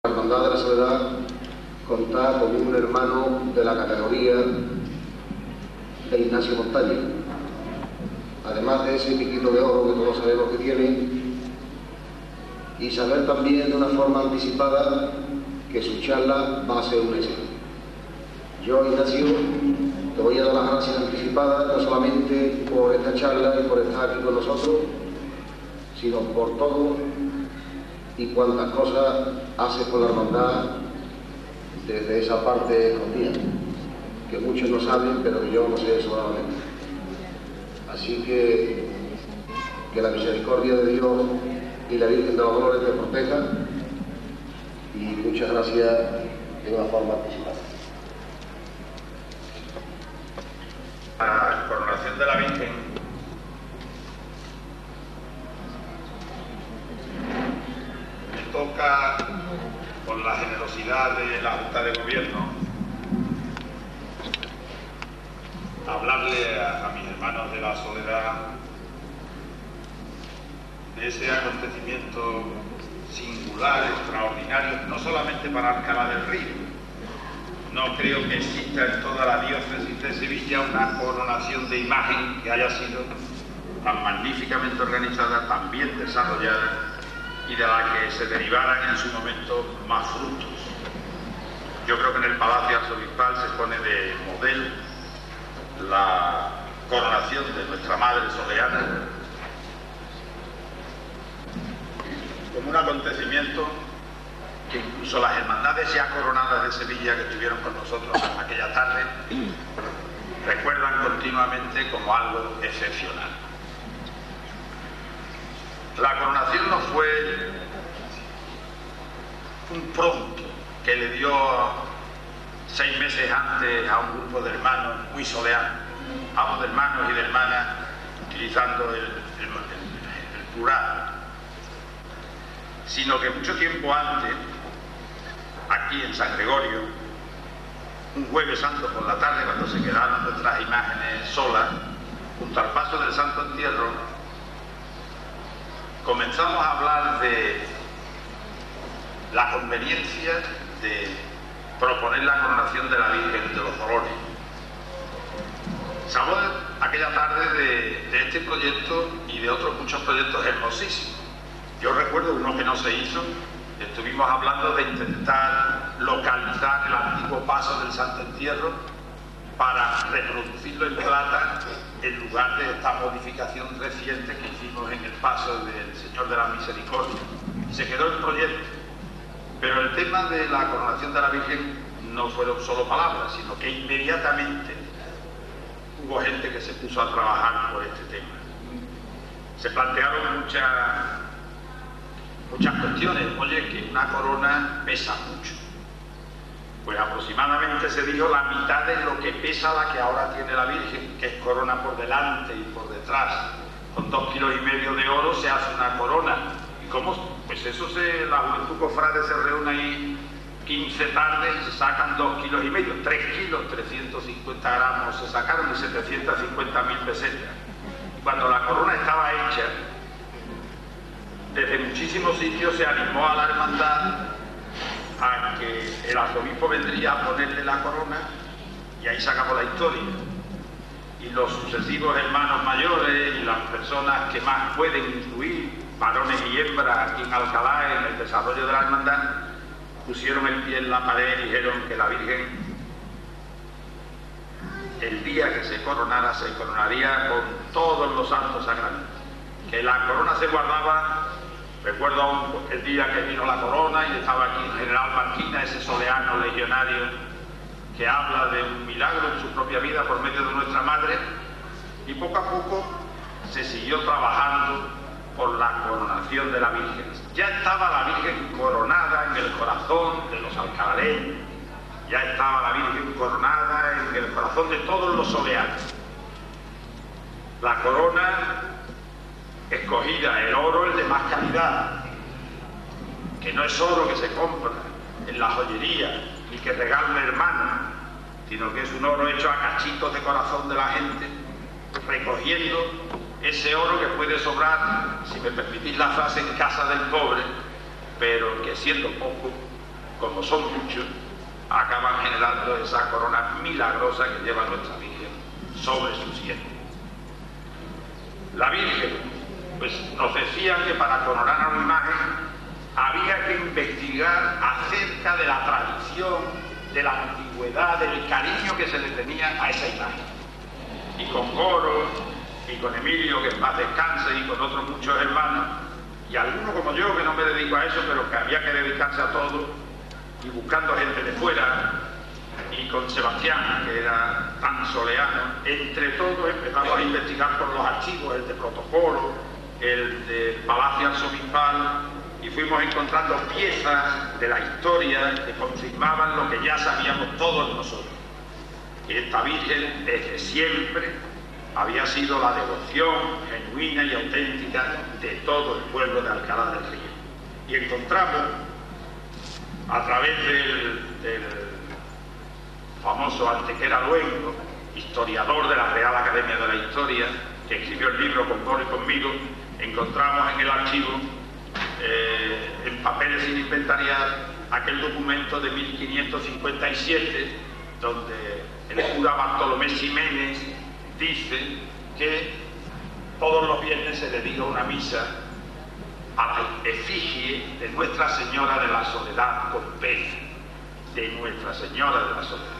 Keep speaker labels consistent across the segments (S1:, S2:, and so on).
S1: La Hermandad de la Soledad contar con un hermano de la categoría de Ignacio Montaña, además de ese piquito de oro que todos sabemos que tiene, y saber también de una forma anticipada que su charla va a ser un éxito. Yo, Ignacio, te voy a dar las gracias anticipadas, no solamente por esta charla y por estar aquí con nosotros, sino por todo y cuantas cosas haces por la hermandad desde esa parte escondida, que muchos no saben, pero que yo no sé sobradamente. Así que la misericordia de Dios y la Virgen de los Dolores te proteja, y muchas gracias de una forma anticipada.
S2: La coronación de la Virgen me toca, con la generosidad de la Junta de Gobierno, hablarle a mis hermanos de la Soledad de ese acontecimiento singular, extraordinario, no solamente para Alcalá del Río. No creo que exista en toda la diócesis de Sevilla una coronación de imagen que haya sido tan magníficamente organizada, tan bien desarrollada y de la que se derivaran en su momento más frutos. Yo creo que en el Palacio Arzobispal se pone de modelo la coronación de nuestra Madre Soleana como un acontecimiento que incluso las hermandades ya coronadas de Sevilla que estuvieron con nosotros aquella tarde recuerdan continuamente como algo excepcional. La coronación no fue un pronto que le dio 6 meses antes a un grupo de hermanos muy soleanos, hablo de hermanos y de hermanas utilizando el plural, sino que mucho tiempo antes, aquí en San Gregorio, un jueves santo por la tarde, cuando se quedaron nuestras imágenes solas, junto al paso del Santo Entierro, comenzamos a hablar de la conveniencia de proponer la coronación de la Virgen de los Dolores. Se habló aquella tarde de este proyecto y de otros muchos proyectos hermosísimos. Yo recuerdo uno que no se hizo. Estuvimos hablando de intentar localizar el antiguo paso del Santo Entierro para reproducirlo en plata en lugar de esta modificación reciente que hicimos en el paso del Señor de la Misericordia. Se quedó el proyecto, pero el tema de la coronación de la Virgen no fueron solo palabras, sino que inmediatamente hubo gente que se puso a trabajar por este tema. Se plantearon muchas cuestiones. Oye, que una corona pesa mucho. Pues aproximadamente se dijo la mitad de lo que pesa la que ahora tiene la Virgen, que es corona por delante y por detrás. Con 2,5 kilos de oro se hace una corona. ¿Y cómo? Pues eso la Juventud Cofrade se reúne ahí 15 tardes y se sacan 2,5 kilos, 3 kilos, 350 gramos se sacaron y 750.000 pesetas. Y cuando la corona estaba hecha, desde muchísimos sitios se animó a la hermandad a que el arzobispo vendría a ponerle la corona, y ahí se acabó la historia. Y los sucesivos hermanos mayores y las personas que más pueden influir, varones y hembras aquí en Alcalá en el desarrollo de la hermandad, pusieron el pie en la pared y dijeron que la Virgen, el día que se coronara, se coronaría con todos los santos sagrados. Que la corona se guardaba. Recuerdo el día que vino la corona y estaba aquí el general Marquina, ese soleano legionario que habla de un milagro en su propia vida por medio de nuestra Madre, y poco a poco se siguió trabajando por la coronación de la Virgen. Ya estaba la Virgen coronada en el corazón de los alcalareños, ya estaba la Virgen coronada en el corazón de todos los soleanos. La corona escogida, el oro, el de más calidad, que no es oro que se compra en la joyería ni que regala un hermano, sino que es un oro hecho a cachitos de corazón de la gente, recogiendo ese oro que puede sobrar, si me permitís la frase, en casa del pobre, pero que siendo poco como son muchos, acaban generando esa corona milagrosa que lleva nuestra Virgen sobre su sien. La Virgen, pues nos decían que para coronar a una imagen había que investigar acerca de la tradición, de la antigüedad, del cariño que se le tenía a esa imagen. Y con Coro, y con Emilio, que en paz descanse, y con otros muchos hermanos, y algunos como yo, que no me dedico a eso, pero que había que dedicarse a todo, y buscando gente de fuera, y con Sebastián, que era tan soleano, entre todos empezamos a investigar por los archivos, el de protocolo, el del Palacio Arzobispal, y fuimos encontrando piezas de la historia que confirmaban lo que ya sabíamos todos nosotros, que esta Virgen desde siempre había sido la devoción genuina y auténtica de todo el pueblo de Alcalá del Río. Y encontramos, a través del famoso Antequera Luengo, historiador de la Real Academia de la Historia, que escribió el libro con Coro y conmigo, encontramos en el archivo, en papeles sin inventariar, aquel documento de 1557, donde el cura Bartolomé Ximénez dice que todos los viernes se dedica una misa a la efigie de Nuestra Señora de la Soledad con P, de Nuestra Señora de la Soledad.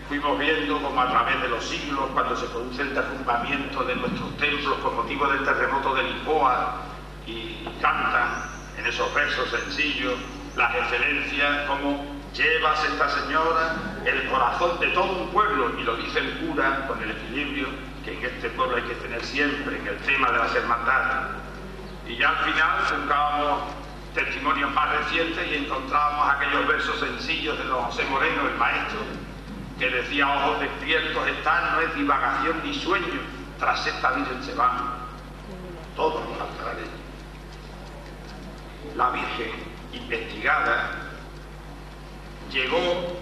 S2: Fuimos viendo como a través de los siglos, cuando se produce el derrumbamiento de nuestros templos con motivo del terremoto de Lisboa, y cantan en esos versos sencillos las excelencias, como llevas esta señora el corazón de todo un pueblo, y lo dice el cura con el equilibrio que en este pueblo hay que tener siempre en el tema de las hermandades. Y ya al final buscábamos testimonios más recientes y encontrábamos aquellos versos sencillos de don José Moreno, el maestro, que decía: ojos despiertos están, no es divagación ni sueño, tras esta Virgen se van todos los altares. La Virgen, investigada, llegó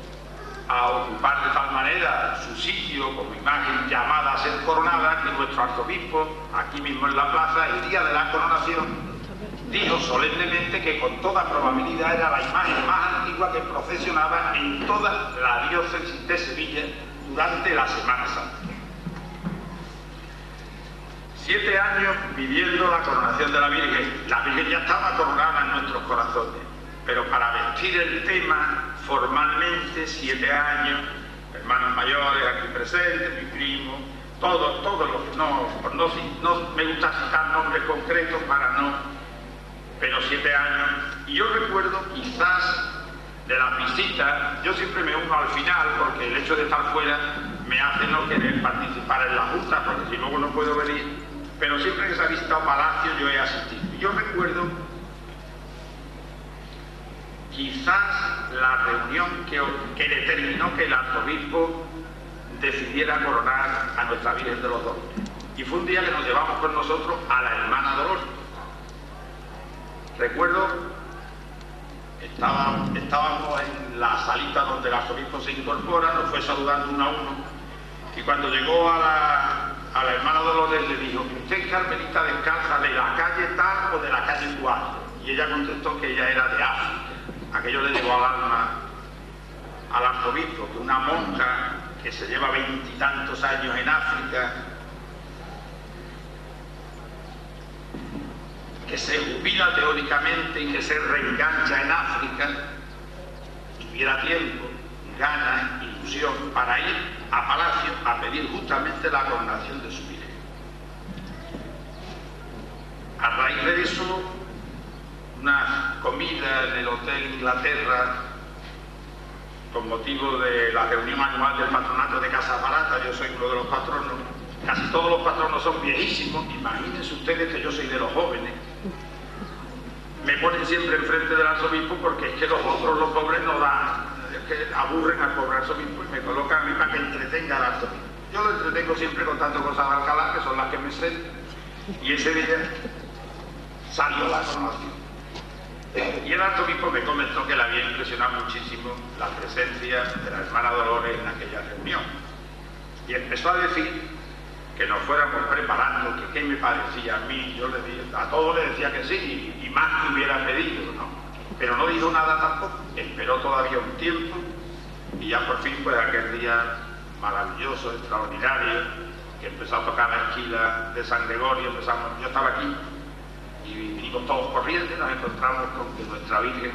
S2: a ocupar de tal manera su sitio como imagen llamada a ser coronada, que nuestro arzobispo, aquí mismo en la plaza, el día de la coronación, dijo solemnemente que con toda probabilidad era la imagen más antigua que procesionaba en toda la diócesis de Sevilla durante la Semana Santa. 7 años viviendo la coronación de la Virgen. La Virgen ya estaba coronada en nuestros corazones, pero para vestir el tema formalmente 7 años, hermanos mayores aquí presentes, mi primo, todos los, no me gusta citar nombres concretos para no, pero 7 años. Y yo recuerdo quizás de las visitas, yo siempre me uno al final porque el hecho de estar fuera me hace no querer participar en la junta, porque si luego no puedo venir, pero siempre que se ha visitado Palacio yo he asistido. Y yo recuerdo quizás la reunión que determinó que el arzobispo decidiera coronar a nuestra Virgen de los Dolores. Y fue un día que nos llevamos con nosotros a la hermana Dolores. Recuerdo, estábamos en la salita donde el arzobispo se incorpora, nos fue saludando uno a uno, y cuando llegó a la hermana Dolores le dijo: ¿usted es carmelita descalza de la calle tal o de la calle cual? Y ella contestó que ella era de África. Aquello le llegó al alma al arzobispo, que una monja que se lleva 20 y tantos años en África, que se jubila teóricamente y que se reengancha en África, tuviera tiempo, ganas, ilusión para ir a Palacio a pedir justamente la coronación de su Virgen. A raíz de eso, una comida en el Hotel Inglaterra con motivo de la reunión anual del patronato de Casa Barata. Yo soy uno de los patronos, casi todos los patronos son viejísimos, imagínense ustedes que yo soy de los jóvenes. Me ponen siempre enfrente del arzobispo porque es que los otros, los pobres, no dan, es que aburren al pobre arzobispo y me colocan a mí para que entretenga al arzobispo. Yo lo entretengo siempre contando cosas de Alcalá, que son las que me sé, y ese día salió la coronación. Y el arzobispo me comentó que le había impresionado muchísimo la presencia de la hermana Dolores en aquella reunión. Y empezó a decir que nos fuéramos preparando, que qué me parecía a mí. Yo a todos le decía que sí, y más que hubiera pedido, ¿no? pero no dijo nada tampoco, esperó todavía un tiempo y ya por fin, pues aquel día maravilloso, extraordinario, que empezó a tocar la esquila de San Gregorio, yo estaba aquí y vinimos todos corriendo y nos encontramos con que nuestra Virgen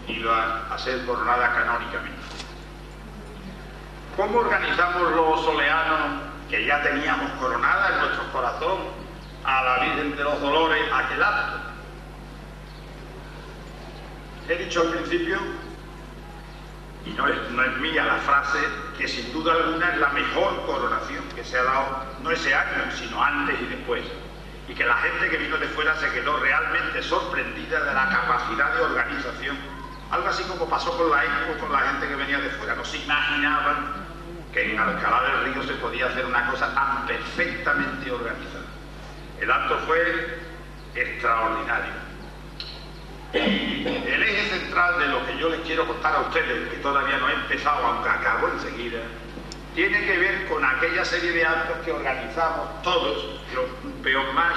S2: iba a ser coronada canónicamente. ¿Cómo organizamos los soleanos, que ya teníamos coronada en nuestro corazón a la Virgen de los Dolores, aquel acto? He dicho al principio, y no es mía la frase, que sin duda alguna es la mejor coronación que se ha dado, no ese año, sino antes y después. Y que la gente que vino de fuera se quedó realmente sorprendida de la capacidad de organización. Algo así como pasó con la Expo, con la gente que venía de fuera. No se imaginaban que en Alcalá del Río se podía hacer una cosa tan perfectamente organizada. El acto fue extraordinario. Y el eje central de lo que yo les quiero contar a ustedes, que todavía no he empezado, aunque acabo enseguida, tiene que ver con aquella serie de actos que organizamos todos, yo peor más,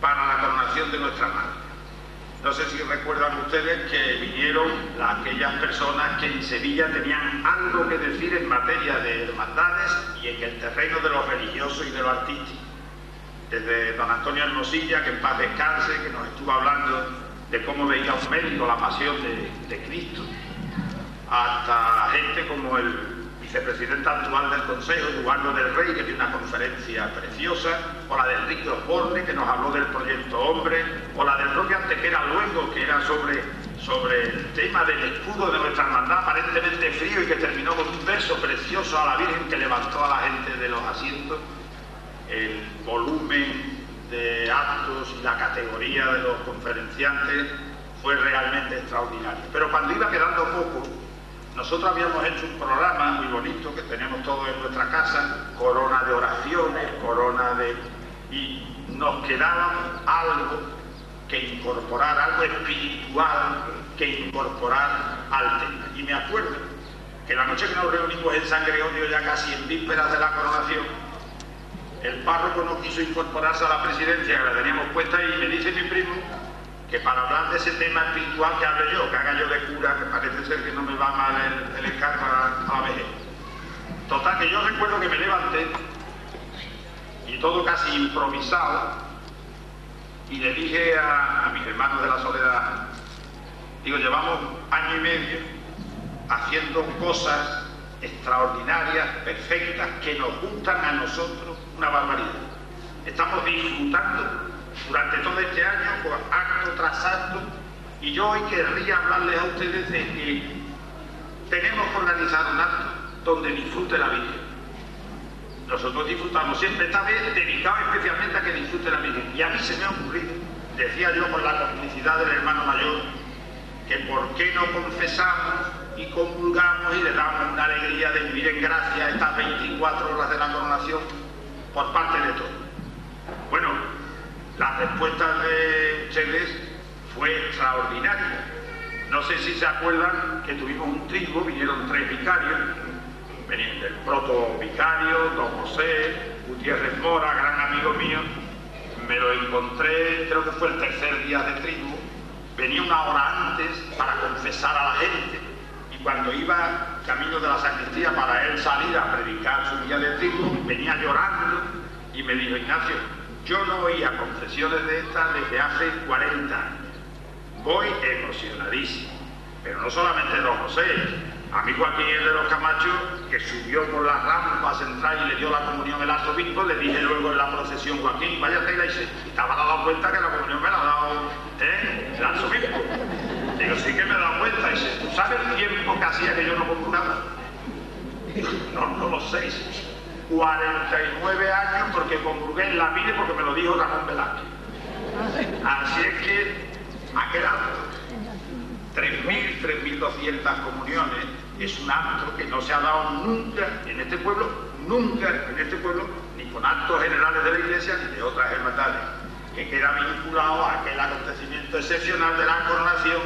S2: para la coronación de nuestra madre. No sé si recuerdan ustedes que vinieron aquellas personas que en Sevilla tenían algo que decir en materia de hermandades y en el terreno de lo religioso y de lo artístico. Desde don Antonio Hermosilla, que en paz descanse, que nos estuvo hablando de cómo veía un médico la pasión de Cristo, hasta gente como el vicepresidente actual del Consejo, Eduardo del Rey, que tiene una conferencia preciosa, o la de Enrique Osborne, que nos habló del proyecto Hombre, o la del propio Antequera Luengo, que era sobre el tema del escudo de nuestra hermandad, aparentemente frío, y que terminó con un verso precioso a la Virgen que levantó a la gente de los asientos. El volumen de actos y la categoría de los conferenciantes fue realmente extraordinario. Pero cuando iba quedando poco, nosotros habíamos hecho un programa muy bonito que tenemos todos en nuestra casa, corona de oraciones, y nos quedaba algo que incorporar, algo espiritual que incorporar al tema. Y me acuerdo que la noche que nos reunimos en San Gregorio, ya casi en vísperas de la coronación, el párroco no quiso incorporarse a la presidencia, que la teníamos puesta, y me dice mi primo que para hablar de ese tema espiritual que hable yo, que haga yo de cura, que parece ser que no me va mal el encargo a la vejez. Total, que yo recuerdo que me levanté, y todo casi improvisado, y le dije a mis hermanos de la Soledad, digo, llevamos año y medio haciendo cosas extraordinarias, perfectas, que nos gustan a nosotros una barbaridad. Estamos disfrutando durante todo este año, por acto tras acto, y yo hoy querría hablarles a ustedes de que tenemos que organizar un acto donde disfrute la Virgen. Nosotros disfrutamos siempre, esta vez dedicado especialmente a que disfrute la Virgen. Y a mí se me ha ocurrido, decía yo con la complicidad del hermano mayor, que por qué no confesamos y comulgamos y le damos una alegría de vivir en gracia estas 24 horas de la coronación por parte de todos. Bueno, la respuesta de ustedes fue extraordinaria. No sé si se acuerdan que tuvimos un trigo, vinieron 3 vicarios, venían el protovicario, don José Gutiérrez Mora, gran amigo mío. Me lo encontré, creo que fue el 3er día de trigo, venía una hora antes para confesar a la gente, y cuando iba camino de la sacristía para él salir a predicar su día de trigo, venía llorando y me dijo: Ignacio, yo no oía confesiones de estas desde hace 40 años. Voy emocionadísimo. Pero no solamente don José, a mí Joaquín el de los Camachos, que subió por las rampas central y le dio la comunión al arzobispo, le dije luego en la procesión: Joaquín, váyate, y se estaba dando cuenta que la comunión me la ha dado el arzobispo. Digo, sí que me he dado cuenta. Y dice: ¿tú sabes el tiempo que hacía que yo no comulgaba? No lo sé. 49 años, porque comulgué en la Mire, porque me lo dijo Ramón Velázquez. Así es que aquel acto, 3.200 comuniones, es un acto que no se ha dado nunca en este pueblo, ni con actos generales de la Iglesia ni de otras hermandades, que queda vinculado a aquel acontecimiento excepcional de la coronación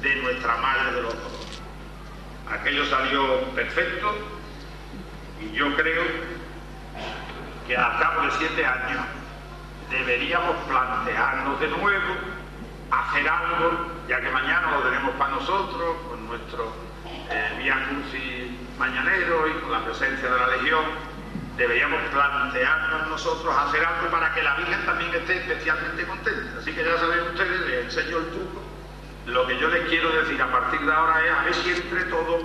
S2: de nuestra Madre de los Dolores. Aquello salió perfecto, y yo creo que al cabo de 7 años deberíamos plantearnos de nuevo hacer algo ya que mañana lo tenemos para nosotros, con nuestro Vía Crucis mañanero y con la presencia de la Legión, deberíamos plantearnos nosotros hacer algo para que la Virgen también esté especialmente contenta. Así que ya saben ustedes, les enseño el truco. Lo que yo les quiero decir a partir de ahora es a ver si entre todos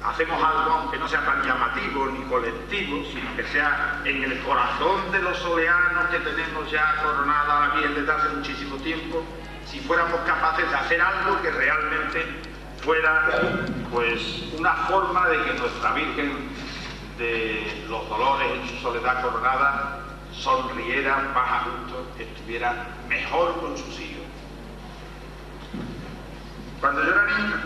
S2: hacemos algo, aunque no sea tan llamativo ni colectivo, sino que sea en el corazón de los soleanos que tenemos ya coronada a la Virgen desde hace muchísimo tiempo, si fuéramos capaces de hacer algo que realmente fuera pues una forma de que nuestra Virgen de los Dolores en su soledad coronada sonriera más a gusto, estuviera mejor con sus hijos. Cuando yo era niño,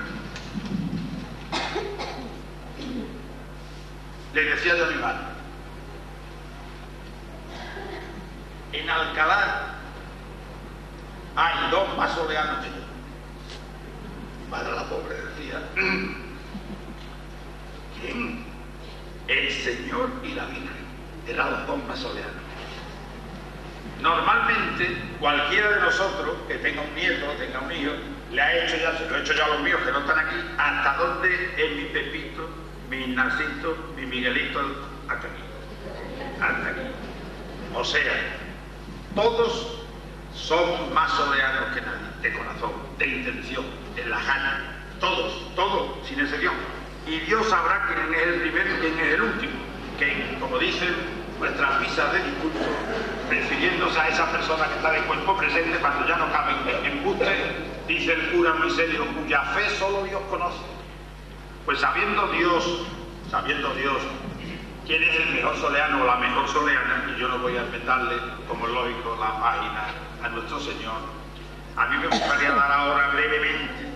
S2: le decía yo a mi madre, en Alcalá hay dos más soleanos que yo. Mi madre, la pobre, decía, ¿quién? El Señor y la Virgen. Eran los dos más soleanos. Normalmente, cualquiera de nosotros que tenga un nieto o tenga un hijo, le ha hecho ya, se lo he hecho ya a los míos que no están aquí, hasta dónde es mi Pepito, mi Narcito, mi Miguelito, hasta aquí. Hasta aquí. O sea, todos somos más soleanos que nadie, de corazón, de intención, de la gana, todos, sin excepción. Y Dios sabrá quién es el primero y quién es el último, que, como dicen nuestras misas de discurso, refiriéndose a esa persona que está de cuerpo presente cuando ya no cabe embuste, dice el cura muy serio, cuya fe solo Dios conoce. Pues sabiendo Dios quién es el mejor soleano o la mejor soleana, y yo no voy a inventarle, como es lógico, la página a nuestro Señor, a mí me gustaría dar ahora brevemente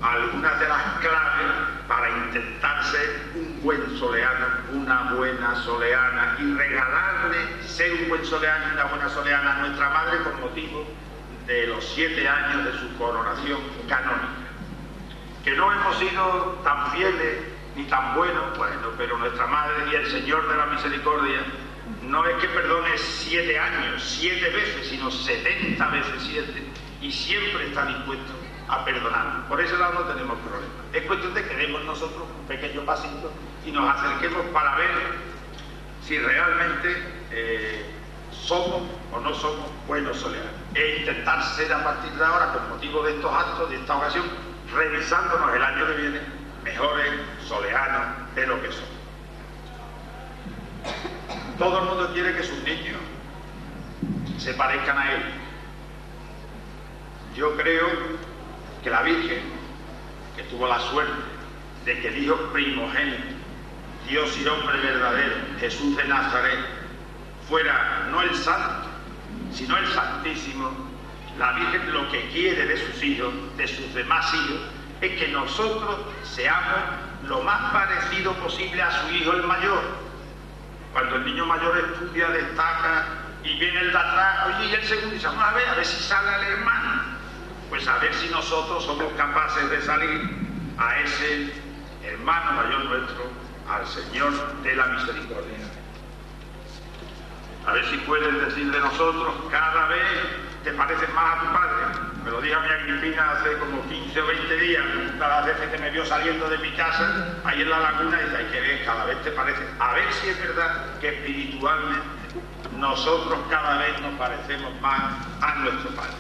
S2: algunas de las claves para intentar ser un buen soleano, una buena soleana, y regalarle ser un buen soleano y una buena soleana a nuestra madre con motivo de los 7 años de su coronación canónica. Que no hemos sido tan fieles ni tan buenos, bueno, pero nuestra madre y el Señor de la Misericordia no es que perdone 7 años, 7 veces, sino 70 veces 7, y siempre está dispuesto a perdonarnos. Por ese lado no tenemos problema. Es cuestión de que demos nosotros un pequeño pasito y nos acerquemos para ver si realmente somos o no somos buenos soleanos. E intentar ser a partir de ahora, con motivo de estos actos, de esta ocasión, revisándonos el año que viene, mejores soleanos de lo que somos. Todo el mundo quiere que sus niños se parezcan a él. Yo creo que la Virgen, que tuvo la suerte de que el Hijo primogénito, Dios y hombre verdadero, Jesús de Nazaret, fuera no el santo, sino el santísimo, la Virgen lo que quiere de sus hijos, de sus demás hijos, es que nosotros seamos lo más parecido posible a su hijo el mayor. Cuando el niño mayor estudia, destaca, y viene el de atrás, oye, y el segundo, dice, vamos a ver si sale el hermano. Pues a ver si nosotros somos capaces de salir a ese hermano mayor nuestro, al Señor de la Misericordia. A ver si pueden decir de nosotros, cada vez te pareces más a tu padre. Me lo dijo a mi Agripina hace como 15 o 20 días, una de las veces que me vio saliendo de mi casa, ahí en la laguna, y dice, hay que ver, cada vez te pareces. A ver si es verdad que espiritualmente nosotros cada vez nos parecemos más a nuestro Padre.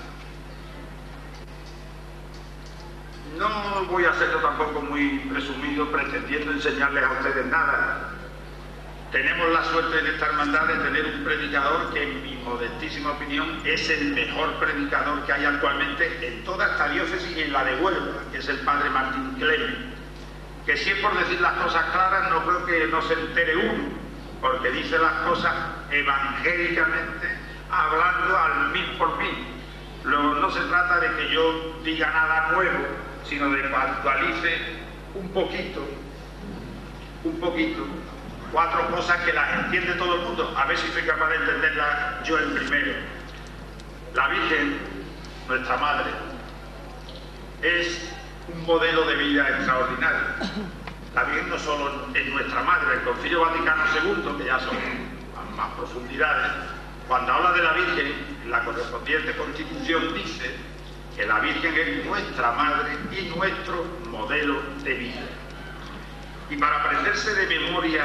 S2: No voy a serlo tampoco muy presumido, pretendiendo enseñarles a ustedes nada. Tenemos la suerte en esta hermandad de tener un predicador que, en mi modestísima opinión, es el mejor predicador que hay actualmente en toda esta diócesis y en la de Huelva, que es el padre Martín Clemen. Que si es por decir las cosas claras, no creo que no se entere uno, porque dice las cosas evangélicamente, hablando al 1000%. Luego, no se trata de que yo diga nada nuevo, sino de que actualice un poquito, 4 cosas que las entiende todo el mundo, a ver si soy capaz de entenderlas yo el primero. La Virgen, nuestra Madre, es un modelo de vida extraordinario. La Virgen no solo es nuestra Madre, el Concilio Vaticano II, que ya son más profundidades, cuando habla de la Virgen, la correspondiente Constitución dice que la Virgen es nuestra madre y nuestro modelo de vida. Y para aprenderse de memoria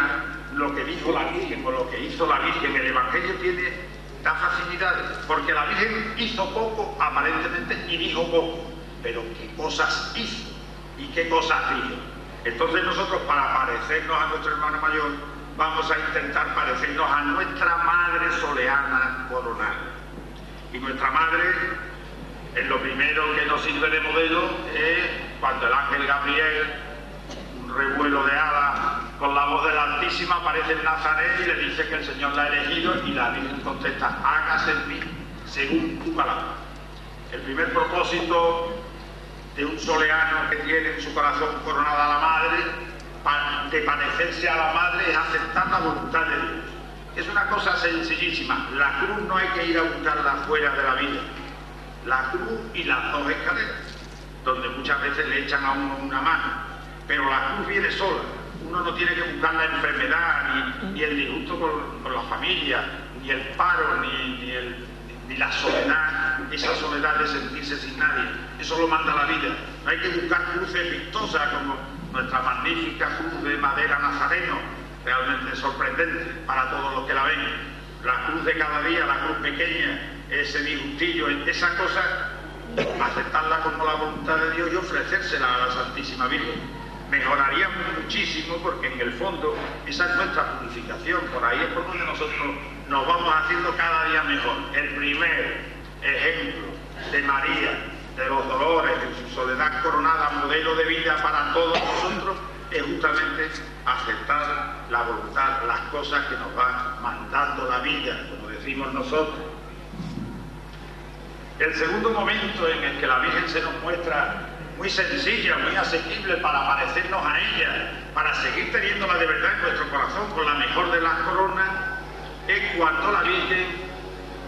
S2: lo que dijo la Virgen o lo que hizo la Virgen, el Evangelio da facilidades, porque la Virgen hizo poco aparentemente y dijo poco, pero qué cosas hizo y qué cosas dijo. Entonces nosotros, para parecernos a nuestro hermano mayor, vamos a intentar parecernos a nuestra madre soleana coronada. Y nuestra madre, en lo primero que nos sirve de modelo es cuando el ángel Gabriel, un revuelo de alas con la voz de la Altísima, aparece en Nazaret y le dice que el Señor la ha elegido, y la Virgen contesta: hágase en mí según tu palabra. El primer propósito de un soleano que tiene en su corazón coronada a la madre, de parecerse a la madre, es aceptar la voluntad de Dios. Es una cosa sencillísima. La cruz no hay que ir a buscarla fuera de la vida. La cruz y las dos escaleras, donde muchas veces le echan a uno una mano, pero la cruz viene sola. Uno no tiene que buscar la enfermedad, ni el disgusto con la familia, ni el paro, ni la soledad, esa soledad de sentirse sin nadie. Eso lo manda la vida. No hay que buscar cruces vistosas como nuestra magnífica cruz de madera nazareno, realmente sorprendente para todos los que la ven. La cruz de cada día, la cruz pequeña, ese disgustillo, esa cosa, aceptarla como la voluntad de Dios y ofrecérsela a la Santísima Virgen. Mejoraría muchísimo, porque en el fondo esa es nuestra purificación. Por ahí es por donde nosotros nos vamos haciendo cada día mejor. El primer ejemplo de María, de los dolores, de su soledad coronada, modelo de vida para todos nosotros, es justamente aceptar la voluntad, las cosas que nos va mandando la vida, como decimos nosotros. El segundo momento en el que la Virgen se nos muestra muy sencilla, muy asequible para parecernos a ella, para seguir teniéndola de verdad en nuestro corazón con la mejor de las coronas, es cuando la Virgen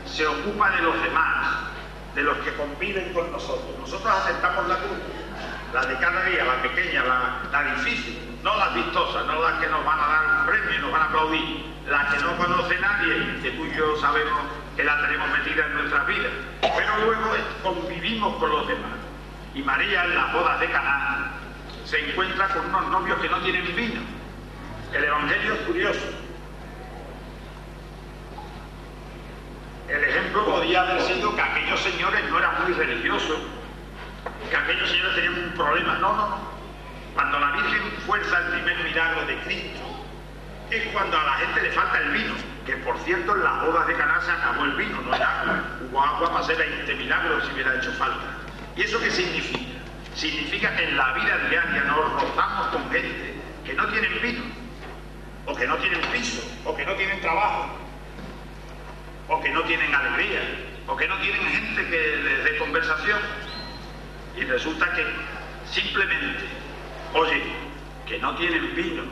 S2: se ocupa de los demás, de los que conviven con nosotros. Nosotros aceptamos la cruz, la de cada día, la pequeña, la difícil, no las vistosas, no las que nos van a dar un premio y nos van a aplaudir, la que no conoce nadie, que tú y yo sabemos que la tenemos metida en nuestras vidas, pero luego convivimos con los demás. Y María, en las bodas de Caná, se encuentra con unos novios que no tienen vino. El Evangelio es curioso. El ejemplo podía haber sido que aquellos señores no eran muy religiosos, que aquellos señores tenían un problema. No. Cuando la Virgen fuerza el primer milagro de Cristo, es cuando a la gente le falta el vino, que por cierto en las bodas de Caná se acabó el vino, no era agua. Hubo agua para hacer 20 milagros si hubiera hecho falta. ¿Y eso qué significa? Significa que en la vida diaria nos rozamos con gente que no tienen vino, o que no tienen piso, o que no tienen trabajo, o que no tienen alegría, o que no tienen gente que les dé conversación. Y resulta que simplemente, oye, que no tienen vino,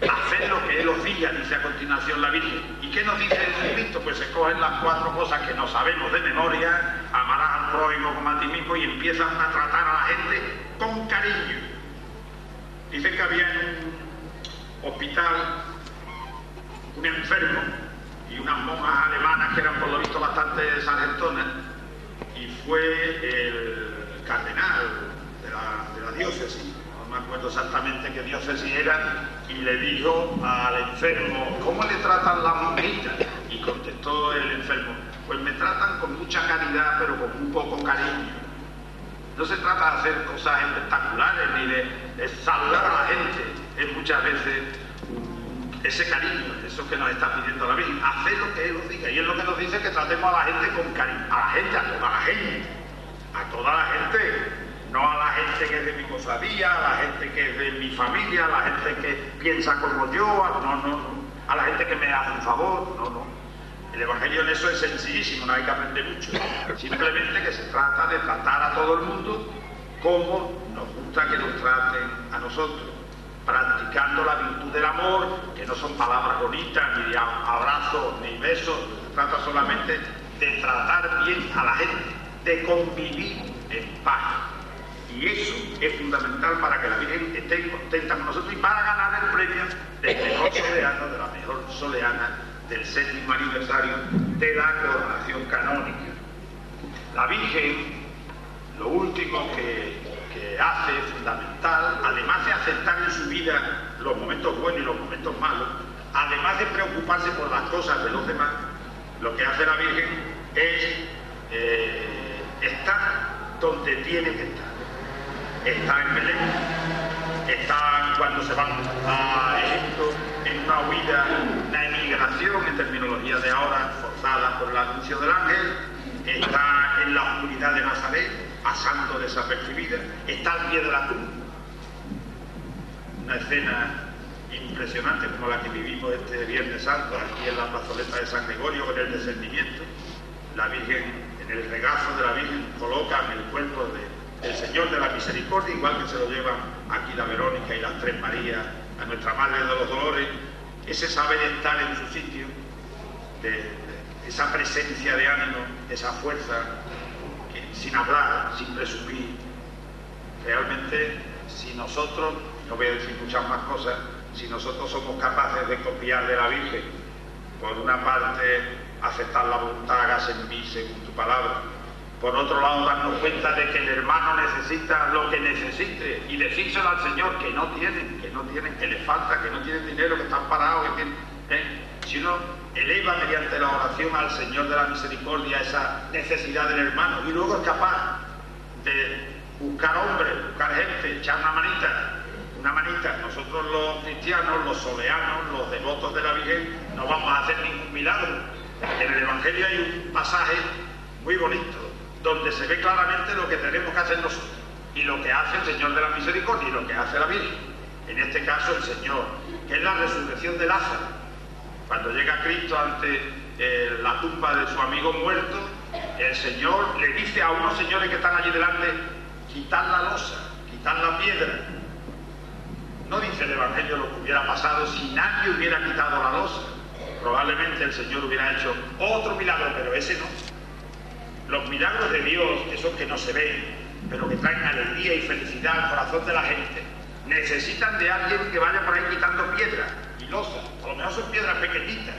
S2: haced lo que Él os diga, dice a continuación la Virgen. ¿Y qué nos dice Jesucristo? Pues se cogen las 4 cosas que no sabemos de memoria: amarás al prójimo como a ti mismo, y empiezan a tratar a la gente con cariño. Dice que había en un hospital un enfermo y unas monjas alemanas que eran por lo visto bastante sargentonas, y fue el cardenal de la diócesis, no me acuerdo exactamente qué diócesis era, y le dijo al enfermo: ¿cómo le tratan las monjitas? Y contestó el enfermo: pues me tratan con mucha caridad, pero con un poco cariño. No se trata de hacer cosas espectaculares ni de saludar a la gente, es muchas veces ese cariño, eso que nos está pidiendo la Virgen, hacer lo que Él nos diga. Y es lo que nos dice, que tratemos a la gente con cariño, a la gente, a toda la gente, a toda la gente. No a la gente que es de mi cofradía, a la gente que es de mi familia, a la gente que piensa como yo, no. A la gente que me hace un favor, no. El Evangelio en eso es sencillísimo, no hay que aprender mucho. Simplemente que se trata de tratar a todo el mundo como nos gusta que nos traten a nosotros, practicando la virtud del amor, que no son palabras bonitas, ni de abrazos, ni besos. Se trata solamente de tratar bien a la gente, de convivir en paz. Y eso es fundamental para que la Virgen esté contenta con nosotros y para ganar el premio del mejor soleano, de la mejor soleana del 7º aniversario de la coronación canónica. La Virgen lo último que hace, fundamental, además de aceptar en su vida los momentos buenos y los momentos malos, además de preocuparse por las cosas de los demás, lo que hace la Virgen es estar donde tiene que estar. Está en Belén, está cuando se van a Egipto en una huida, una emigración en terminología de ahora, forzada por el anuncio del ángel, está en la oscuridad de Nazaret, pasando desapercibida, está al pie de la cruz. Una escena impresionante como la que vivimos este Viernes Santo aquí en la plazoleta de San Gregorio con el descendimiento. La Virgen, en el regazo de la Virgen, colocan el cuerpo del Señor de la Misericordia, igual que se lo llevan aquí la Verónica y las Tres Marías a nuestra Madre de los Dolores. Ese saber estar en su sitio, esa presencia de ánimo, esa fuerza, que, sin hablar, sin presumir. Realmente, si nosotros, no voy a decir muchas más cosas, si nosotros somos capaces de copiar de la Virgen, por una parte, aceptar la voluntad, hágase en mí según tu palabra, por otro lado, darnos cuenta de que el hermano necesita lo que necesite y decírselo al Señor que no tienen, que les falta, que no tienen dinero, que están parados, que tienen... Si uno eleva mediante la oración al Señor de la Misericordia esa necesidad del hermano y luego es capaz de buscar hombres, buscar gente, echar una manita. Nosotros los cristianos, los soleanos, los devotos de la Virgen, no vamos a hacer ningún milagro. En el Evangelio hay un pasaje muy bonito, donde se ve claramente lo que tenemos que hacer nosotros y lo que hace el Señor de la Misericordia y lo que hace la Virgen. En este caso el Señor, que es la resurrección de Lázaro. Cuando llega Cristo ante la tumba de su amigo muerto, el Señor le dice a unos señores que están allí delante, quitad la losa, quitad la piedra. No dice el Evangelio lo que hubiera pasado si nadie hubiera quitado la losa. Probablemente el Señor hubiera hecho otro milagro, pero ese no. Los milagros de Dios, esos que no se ven, pero que traen alegría y felicidad al corazón de la gente, necesitan de alguien que vaya por ahí quitando piedras y losas. A lo mejor son piedras pequeñitas,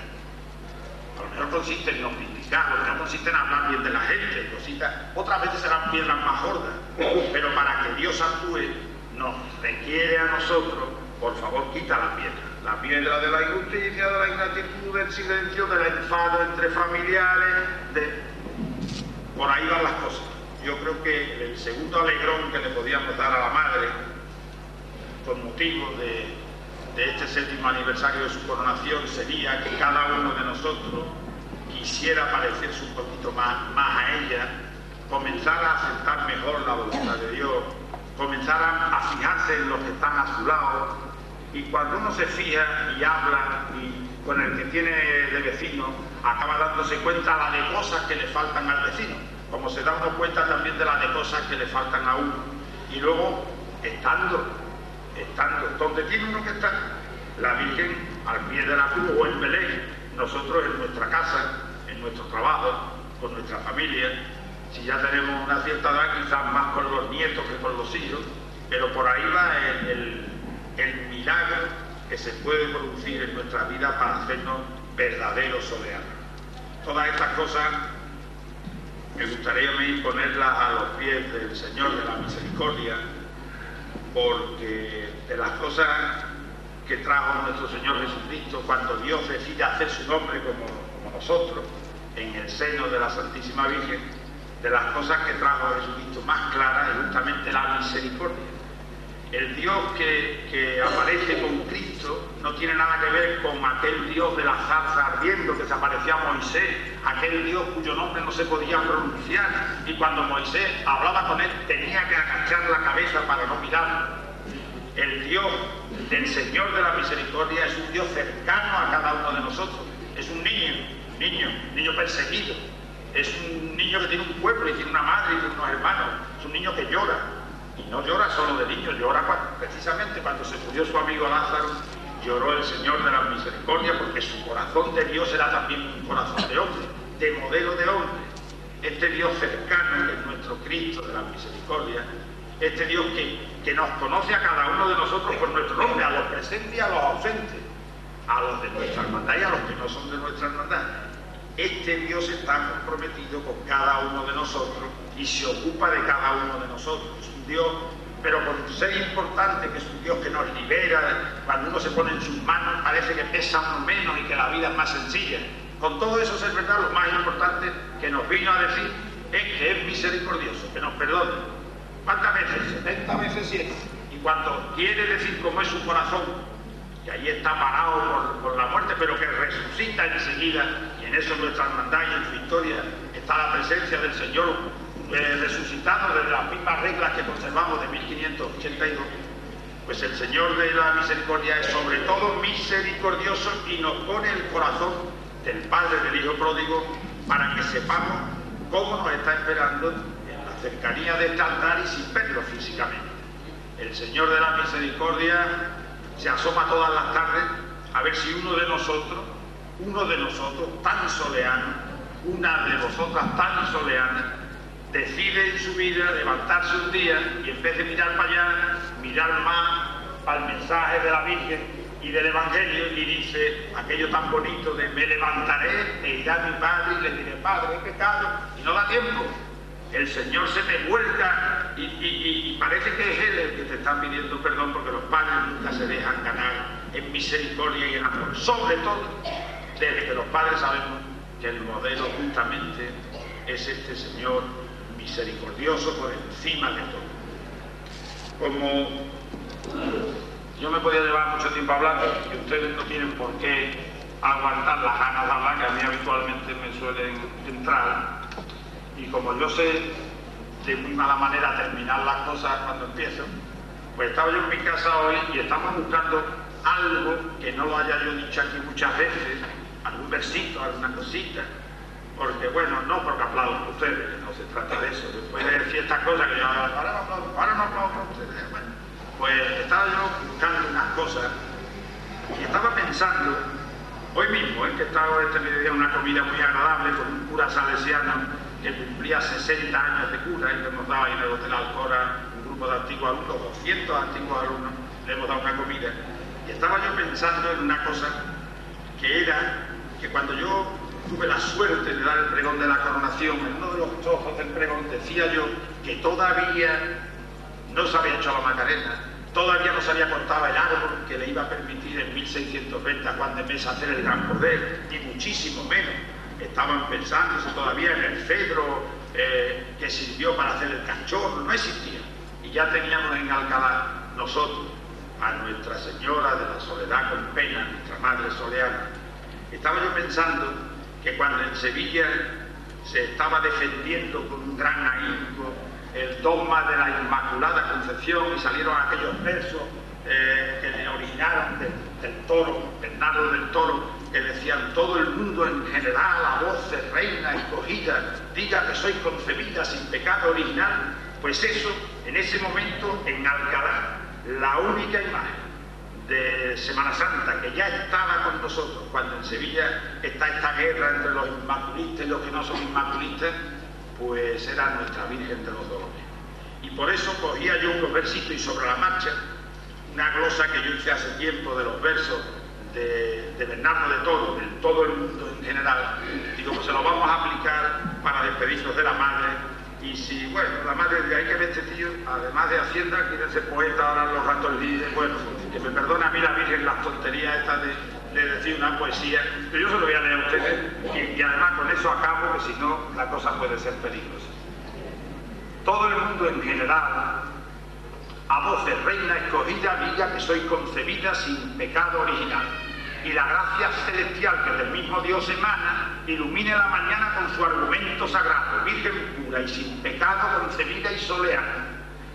S2: a lo mejor consiste en no criticar, a lo mejor consiste en hablar bien de la gente, cositas. Otras veces serán piedras más gordas, pero para que Dios actúe nos requiere a nosotros, por favor, quita la piedra de la injusticia, de la ingratitud, del silencio, del enfado entre familiares, por ahí van las cosas. Yo creo que el segundo alegrón que le podíamos dar a la Madre, con motivo de este 7º aniversario de su coronación, sería que cada uno de nosotros quisiera parecerse un poquito más a ella, comenzar a aceptar mejor la voluntad de Dios, comenzar a fijarse en los que están a su lado, y cuando uno se fija y habla y con el que tiene de vecino, acaba dándose cuenta la de cosas que le faltan al vecino, como se da uno cuenta también de las de cosas que le faltan a uno. Y luego, estando donde tiene uno que estar, la Virgen al pie de la cruz o en Belén, nosotros en nuestra casa, en nuestro trabajo, con nuestra familia. Si ya tenemos una cierta edad, quizás más con los nietos que con los hijos, pero por ahí va el milagro que se puede producir en nuestra vida para hacernos verdaderos soleanos. Todas estas cosas me gustaría a mí ponerlas a los pies del Señor de la Misericordia, porque de las cosas que trajo nuestro Señor Jesucristo cuando Dios decide hacer su nombre como nosotros, en el seno de la Santísima Virgen, de las cosas que trajo Jesucristo más claras es justamente la misericordia. El Dios que aparece con Cristo no tiene nada que ver con aquel Dios de la zarza ardiendo que se aparecía a Moisés, aquel Dios cuyo nombre no se podía pronunciar, y cuando Moisés hablaba con él tenía que agachar la cabeza para no mirarlo. El Dios del Señor de la Misericordia es un Dios cercano a cada uno de nosotros. Es un niño perseguido, es un niño que tiene un pueblo y tiene una madre y tiene unos hermanos, es un niño que llora. Y no llora solo de niño, llora precisamente cuando se murió su amigo Lázaro, lloró el Señor de la Misericordia, porque su corazón de Dios era también un corazón de hombre, de modelo de hombre. Este Dios cercano, que es nuestro Cristo de la Misericordia, este Dios que nos conoce a cada uno de nosotros por nuestro nombre, a los presentes y a los ausentes, a los de nuestra hermandad y a los que no son de nuestra hermandad. Este Dios está comprometido con cada uno de nosotros y se ocupa de cada uno de nosotros. Es un Dios, pero con un ser importante, que es un Dios que nos libera. Cuando uno se pone en sus manos parece que pesa uno menos y que la vida es más sencilla. Con todo eso, es verdad, lo más importante que nos vino a decir es que es misericordioso, que nos perdona. ¿Cuántas veces? 70 veces 7. Y cuando quiere decir cómo es su corazón, que ahí está parado por la muerte, pero que resucita enseguida, y en eso nuestra hermandad y en su historia está la presencia del Señor resucitado desde las mismas reglas que conservamos de 1582, pues el Señor de la misericordia es sobre todo misericordioso y nos pone el corazón del Padre del Hijo pródigo para que sepamos cómo nos está esperando en la cercanía de este altar y sin verlo físicamente. El Señor de la misericordia se asoma todas las tardes a ver si uno de nosotros tan soleano, una de vosotras tan soleana, decide en su vida levantarse un día y en vez de mirar para allá, mirar más para el mensaje de la Virgen y del Evangelio, y dice aquello tan bonito de me levantaré e iré a mi Padre y le diré: Padre, he pecado, y no da tiempo. El Señor se te vuelca y parece que es Él el que te está pidiendo perdón, porque los padres nunca se dejan ganar en misericordia y en amor. Sobre todo, desde que los padres sabemos que el modelo justamente es este Señor misericordioso por encima de todo. Como yo me podía llevar mucho tiempo hablando, y ustedes no tienen por qué aguantar las ganas de hablar, que a mí habitualmente me suelen entrar. Y como yo sé de muy mala manera terminar las cosas cuando empiezo, pues estaba yo en mi casa hoy y estamos buscando algo que no lo haya yo dicho aquí muchas veces, algún versito, alguna cosita, porque bueno, no porque aplaudo por ustedes, que no se trata de eso. Después de decir estas cosas que yo ahora no aplaudo por ustedes, bueno, pues estaba yo buscando unas cosas y estaba pensando, hoy mismo, que estaba este mediodía en una comida muy agradable con un cura salesiano que cumplía 60 años de cura, y le hemos dado ahí en el Hotel Alcora un grupo de antiguos alumnos, 200 antiguos alumnos, le hemos dado una comida. Y estaba yo pensando en una cosa, que era que cuando yo tuve la suerte de dar el pregón de la coronación, en uno de los trozos del pregón decía yo que todavía no se había hecho la Macarena, todavía no se había cortado el árbol que le iba a permitir en 1620 a Juan de Mesa hacer el gran poder, ni muchísimo menos. Estaban pensándose todavía en el cedro que sirvió para hacer el cachorro, no existía. Y ya teníamos en Alcalá nosotros a Nuestra Señora de la Soledad con Pena, nuestra Madre Soleana. Estaba yo pensando que cuando en Sevilla se estaba defendiendo con un gran ahínco el dogma de la Inmaculada Concepción y salieron aquellos versos que le originaron del Toro, Bernardo del Toro, que decían: todo el mundo en general, a voz de reina escogida, diga que soy concebida sin pecado original. Pues eso, en ese momento, en Alcalá, la única imagen de Semana Santa que ya estaba con nosotros, cuando en Sevilla está esta guerra entre los inmaculistas y los que no son inmaculistas, pues era Nuestra Virgen de los Dolores. Y por eso cogía yo unos versitos y sobre la marcha, una glosa que yo hice hace tiempo de los versos de Bernardo de Toro, de todo el mundo en general, digo, pues se lo vamos a aplicar para despedirnos de la Madre. Y si, bueno, la Madre de ahí que ve este tío, además de Hacienda, quiere ser poeta ahora en los ratos libres, bueno, que me perdone a mí la Virgen las tonterías estas de decir una poesía, pero yo se lo voy a leer a ustedes y además con eso acabo, que si no la cosa puede ser peligrosa. Todo el mundo en general, a voz de reina escogida, diga que soy concebida sin pecado original, y la gracia celestial que del mismo Dios emana ilumine la mañana con su argumento sagrado, virgen pura y sin pecado concebida y soleana.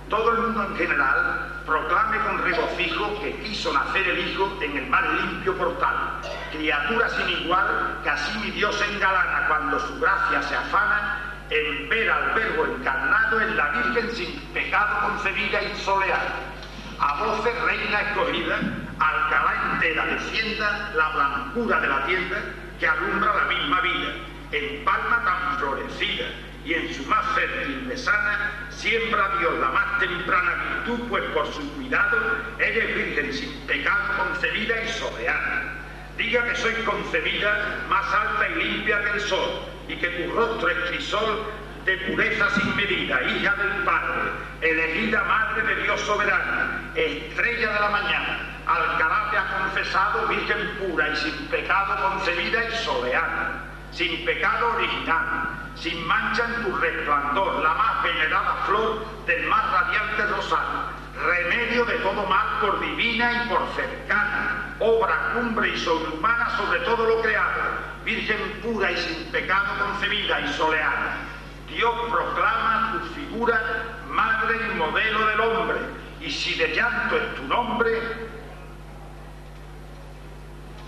S2: Todo el mundo en general proclame con regocijo que quiso nacer el Hijo en el más limpio portal, criatura sin igual que así mi Dios engalana cuando su gracia se afana en ver al Verbo encarnado en la Virgen sin pecado concebida y soleada. A voz de reina escogida, Alcalá entera descienda la blancura de la tienda que alumbra la misma vida, en palma tan florecida, y en su más fértil mesana siembra Dios la más temprana virtud, pues por su cuidado eres virgen sin pecado concebida y soleana. Diga que soy concebida más alta y limpia que el sol, y que tu rostro es crisol de pureza sin medida, hija del Padre, elegida Madre de Dios soberana, estrella de la mañana, Alcalá te ha confesado, Virgen pura y sin pecado concebida y soleada, sin pecado original, sin mancha en tu resplandor, la más venerada flor del más radiante rosal, remedio de todo mal por divina y por cercana, obra cumbre y sobrehumana sobre todo lo creado, Virgen pura y sin pecado concebida y soleada. Dios proclama tu figura, madre y modelo del hombre, y si de llanto es tu nombre,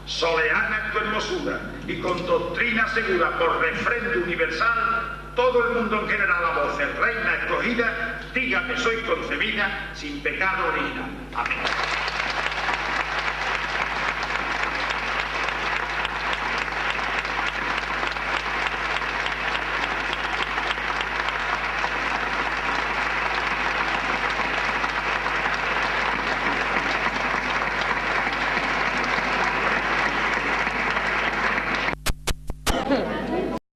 S2: soleana es tu hermosura, y con doctrina segura por refrendo universal, todo el mundo en general a voces, reina escogida, diga que soy concebida sin pecado original. Amén.